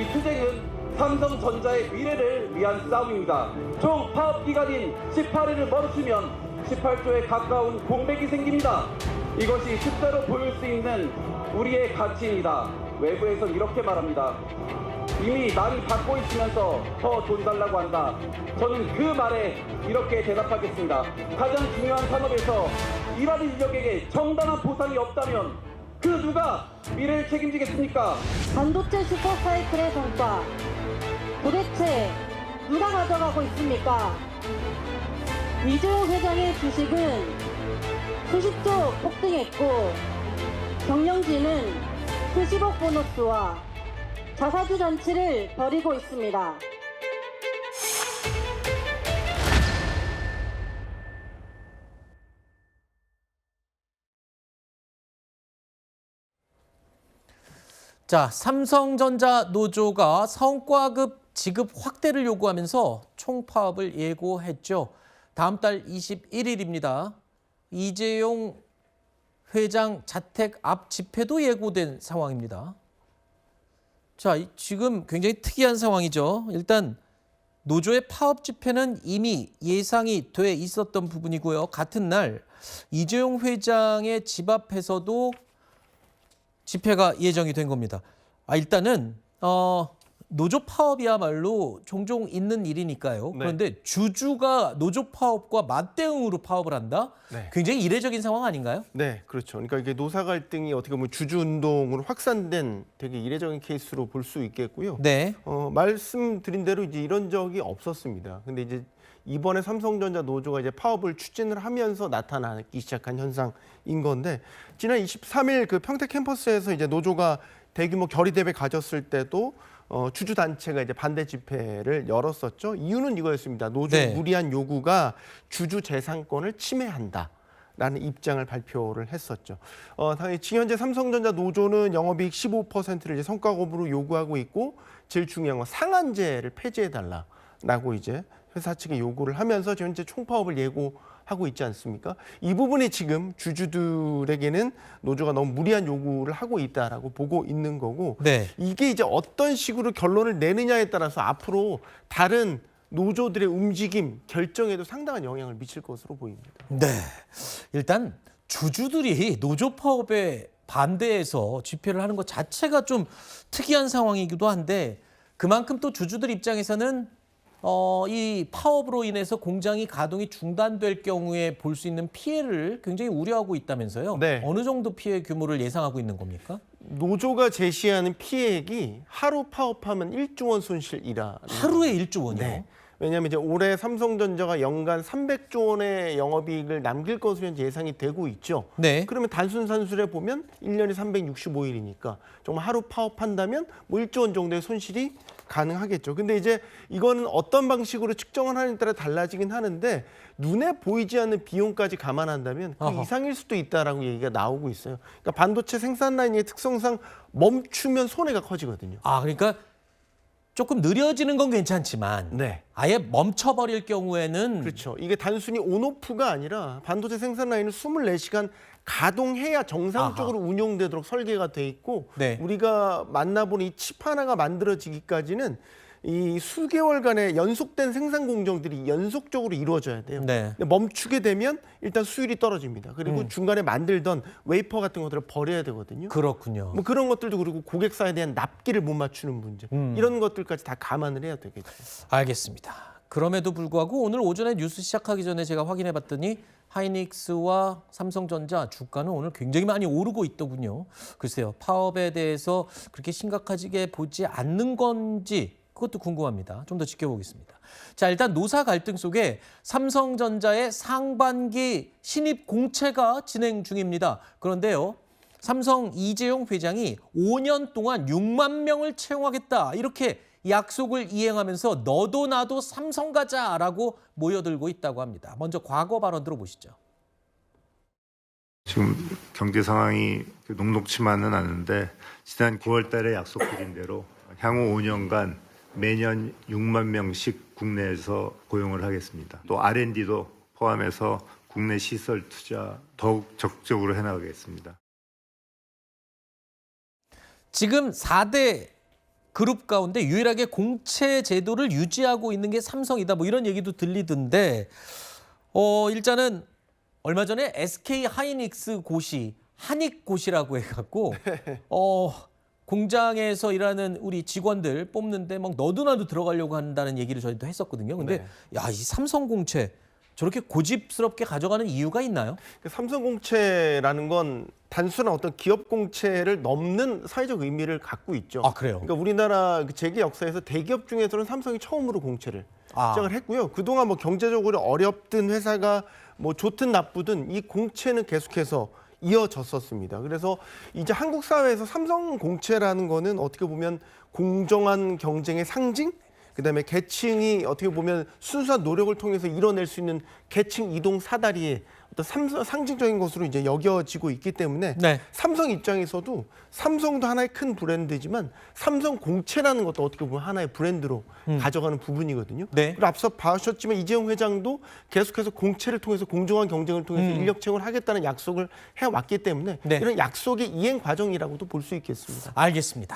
이 투쟁은 삼성전자의 미래를 위한 싸움입니다. 총 파업 기간인 18일을 멈추면 18조에 가까운 공백이 생깁니다. 이것이 숫자로 보일 수 있는 우리의 가치입니다. 외부에선 이렇게 말합니다. 이미 많이 받고 있으면서 더 돈 달라고 한다. 저는 그 말에 이렇게 대답하겠습니다. 가장 중요한 산업에서 일하는 인력에게 정당한 보상이 없다면 그 누가 미래를 책임지겠습니까? 반도체 슈퍼사이클의 성과 도대체 누가 가져가고 있습니까? 이재용 회장의 주식은 수십조 폭등했고 경영진은 수십억 보너스와 자사주 잔치를 벌이고 있습니다. 자, 삼성전자 노조가 성과급 지급 확대를 요구하면서 총파업을 예고했죠. 다음 달 21일입니다. 이재용 회장 자택 앞 집회도 예고된 상황입니다. 자, 지금 굉장히 특이한 상황이죠. 일단 노조의 파업 집회는 이미 예상이 돼 있었던 부분이고요. 같은 날 이재용 회장의 집 앞에서도 집회가 예정이 된 겁니다. 일단은 노조 파업이야말로 종종 있는 일이니까요. 네. 그런데 주주가 노조 파업과 맞대응으로 파업을 한다? 네. 굉장히 이례적인 상황 아닌가요? 네, 그렇죠. 그러니까 이게 노사 갈등이 어떻게 보면 주주 운동으로 확산된 되게 이례적인 케이스로 볼 수 있겠고요. 네. 말씀드린 대로 이제 이런 적이 없었습니다. 근데 이제 이번에 삼성전자 노조가 이제 파업을 추진을 하면서 나타나기 시작한 현상인 건데, 지난 23일 그 평택 캠퍼스에서 이제 노조가 대규모 결의대회 가졌을 때도 주주 단체가 이제 반대 집회를 열었었죠. 이유는 이거였습니다. 노조의 네. 무리한 요구가 주주 재산권을 침해한다. 라는 입장을 발표를 했었죠. 지금 현재 삼성전자 노조는 영업이익 15%를 이제 성과급으로 요구하고 있고, 제일 중요한 건 상한제를 폐지해달라라고 이제 회사 측에 요구를 하면서 지금 현재 총파업을 예고하고 있지 않습니까? 이 부분이 지금 주주들에게는 노조가 너무 무리한 요구를 하고 있다라고 보고 있는 거고, 네. 이게 이제 어떤 식으로 결론을 내느냐에 따라서 앞으로 다른 노조들의 움직임, 결정에도 상당한 영향을 미칠 것으로 보입니다. 네. 일단 주주들이 노조 파업에 반대해서 집회를 하는 것 자체가 좀 특이한 상황이기도 한데, 그만큼 또 주주들 입장에서는 이 파업으로 인해서 공장이 가동이 중단될 경우에 볼 수 있는 피해를 굉장히 우려하고 있다면서요. 네. 어느 정도 피해 규모를 예상하고 있는 겁니까? 노조가 제시하는 피해액이 하루 파업하면 1조 원 손실이라. 하루에 1조 원이요? 네. 왜냐하면 이제 올해 삼성전자가 연간 300조 원의 영업이익을 남길 것으로 현재 예상이 되고 있죠. 네. 그러면 단순 산술해 보면 1년이 365일이니까 정말 하루 파업한다면 뭐 1조 원 정도의 손실이 가능하겠죠. 근데 이제 이거는 어떤 방식으로 측정을 하느냐에 따라 달라지긴 하는데, 눈에 보이지 않는 비용까지 감안한다면 그 어허. 이상일 수도 있다라고 얘기가 나오고 있어요. 그러니까 반도체 생산 라인의 특성상 멈추면 손해가 커지거든요. 그러니까 조금 느려지는 건 괜찮지만 네. 아예 멈춰버릴 경우에는 그렇죠. 이게 단순히 온오프가 아니라 반도체 생산 라인을 24시간 가동해야 정상적으로 운용되도록 설계가 돼 있고, 네. 우리가 만나본 이 칩 하나가 만들어지기까지는 이 수개월간의 연속된 생산 공정들이 연속적으로 이루어져야 돼요. 네. 근데 멈추게 되면 일단 수율이 떨어집니다. 그리고 중간에 만들던 웨이퍼 같은 것들을 버려야 되거든요. 그렇군요. 뭐 그런 것들도, 그리고 고객사에 대한 납기를 못 맞추는 문제, 이런 것들까지 다 감안을 해야 되겠죠. 알겠습니다. 그럼에도 불구하고 오늘 오전에 뉴스 시작하기 전에 제가 확인해 봤더니 하이닉스와 삼성전자 주가는 오늘 굉장히 많이 오르고 있더군요. 글쎄요, 파업에 대해서 그렇게 심각하게 보지 않는 건지 그것도 궁금합니다. 좀 더 지켜보겠습니다. 자, 일단 노사 갈등 속에 삼성전자의 상반기 신입 공채가 진행 중입니다. 그런데요, 삼성 이재용 회장이 5년 동안 6만 명을 채용하겠다, 이렇게 약속을 이행하면서 너도 나도 삼성 가자라고 모여들고 있다고 합니다. 먼저 과거 발언 들어보시죠. 지금 경제 상황이 녹록치만은 않은데, 지난 9월 달에 약속드린 대로 향후 5년간 매년 6만 명씩 국내에서 고용을 하겠습니다. 또 R&D도 포함해서 국내 시설 투자 더욱 적극적으로 해나가겠습니다. 지금 4대 그룹 가운데 유일하게 공채 제도를 유지하고 있는 게 삼성이다. 뭐 이런 얘기도 들리던데 일단은 얼마 전에 SK 하이닉스 고시 한익고시라고 해갖고 공장에서 일하는 우리 직원들 뽑는데 막 너도나도 들어가려고 한다는 얘기를 저희도 했었거든요. 근데 네. 야, 이 삼성공채 저렇게 고집스럽게 가져가는 이유가 있나요? 삼성공채라는 건 단순한 어떤 기업 공채를 넘는 사회적 의미를 갖고 있죠. 아, 그래요? 그러니까 우리나라 그 재계 역사에서 대기업 중에서는 삼성이 처음으로 공채를 시작을 했고요. 그동안 뭐 경제적으로 어렵든 회사가 뭐 좋든 나쁘든 이 공채는 계속해서 이어졌었습니다. 그래서 이제 한국 사회에서 삼성 공채라는 거는 어떻게 보면 공정한 경쟁의 상징, 그다음에 계층이 어떻게 보면 순수한 노력을 통해서 이뤄낼 수 있는 계층 이동 사다리의 어떤 상징적인 것으로 이제 여겨지고 있기 때문에 네. 삼성 입장에서도 삼성도 하나의 큰 브랜드지만 삼성 공채라는 것도 어떻게 보면 하나의 브랜드로 가져가는 부분이거든요. 네. 그리고 앞서 봐주셨지만 이재용 회장도 계속해서 공채를 통해서 공정한 경쟁을 통해서 인력 채용을 하겠다는 약속을 해왔기 때문에 네. 이런 약속의 이행 과정이라고도 볼 수 있겠습니다. 알겠습니다.